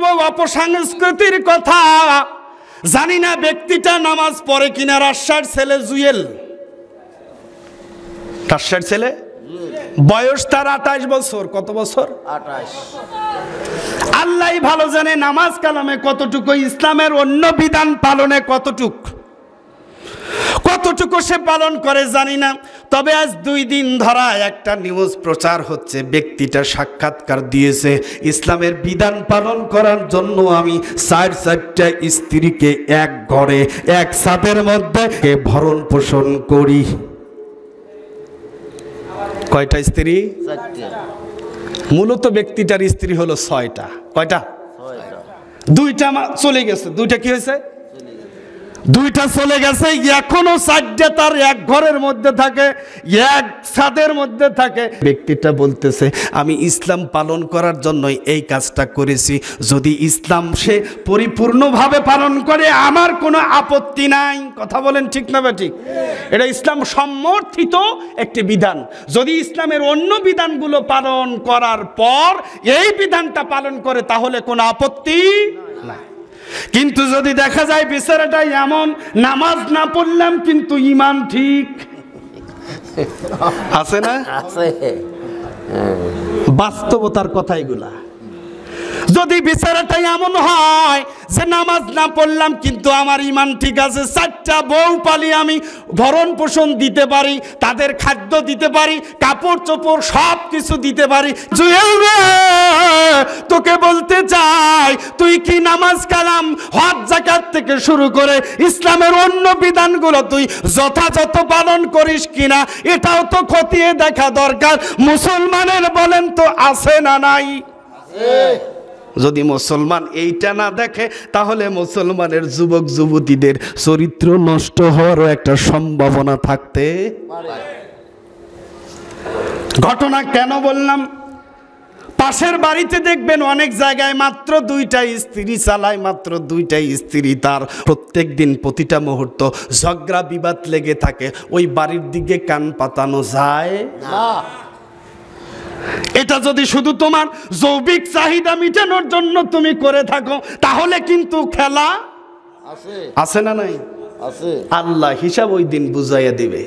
বলবো অপসংস্কৃতির কথা। জানি না ব্যক্তিটা নামাজ পড়ে কিনা। রাজশাহীর ছেলে জুয়েল, রাজশাহীর ছেলে, বয়স তার 28 বছর। কত বছর? 28। আল্লাহ ভালো জানে নামাজ কালামে কতটুকু, ইসলামের অন্য বিধান পালনে কতটুকু সে পালন করে জানি না। তবে আজ 2 দিন ধরা একটা নিউজ প্রচার হচ্ছে, ব্যক্তিটা সাক্ষাৎকার দিয়েছে, ইসলামের বিধান পালন করার জন্য আমি 4টা স্ত্রীকে এক ঘরে এক ছাদের মধ্যে ভরণ পোষণ করি। কয়টা স্ত্রী? 4টা। মূলত ব্যক্তিটার স্ত্রী হলো 6টা। কয়টা? 6টা। 2টা চলে গেছে। 2টা কি হয়েছে? 2টা চলে গেছে। এখনো 4টা তার এক ঘরের মধ্যে থাকে, এক ছাদের মধ্যে থাকে। ব্যক্তিটা বলতেছে আমি ইসলাম পালন করার জন্য এই কাজটা করেছি। যদি ইসলাম সে পরিপূর্ণভাবে পালন করে আমার কোনো আপত্তি নাই। কথা বলেন ঠিক না ঠিক? এটা ইসলাম সমর্থিত একটি বিধান। যদি ইসলামের অন্য বিধানগুলো পালন করার পর এই বিধানটা পালন করে তাহলে কোনো আপত্তি নাই। কিন্তু যদি দেখা যায় বেচারাটা এমন, নামাজ না পড়লাম কিন্তু ঈমান ঠিক আছে না? আছে। বাস্তবতার কথা এগুলা। যদি বেচারাটা এমন হয় যে নামাজ না পড়লাম কিন্তু আমার ঈমান ঠিক আছে, 4টা বউ পালি, আমি ভরণ পোষণ দিতে পারি, তাদের খাদ্য দিতে পারি, কাপড় চোপড় সব কিছু দিতে পারি। জুয়েল রে, তোকে বলতে চাই, তুই কি নামাজ কালাম হজ যাকাত থেকে শুরু করে ইসলামের অন্য বিধানগুলো তুই যথাযথ পালন করিস কিনা এটাও তো খতিয়ে দেখা দরকার। মুসলমানের বলেন তো আছে না নাই? যদি মুসলমান এইটা না দেখে তাহলে মুসলমানের যুবক যুবতীদের চরিত্র নষ্ট হওয়ারও একটা সম্ভাবনা থাকতে পারে। ঘটনা কেন বললাম? পাশের বাড়িতে দেখবেন অনেক জায়গায় মাত্র 2টা স্ত্রী চালায়, মাত্র 2টা স্ত্রী, তার প্রত্যেক দিন প্রতিটা মুহূর্ত ঝগড়া বিবাদ লেগে থাকে। ওই বাড়ির দিকে কান পাতানো যায় না। এটা যদি শুধু তোমার যৌবিক চাহিদা মেটানোর জন্য তুমি করে থাকো তাহলে কিন্তু খেলা আছে না নাই? আছে। আল্লাহ হিসাব ওই দিন বুঝাইয়া দিবে।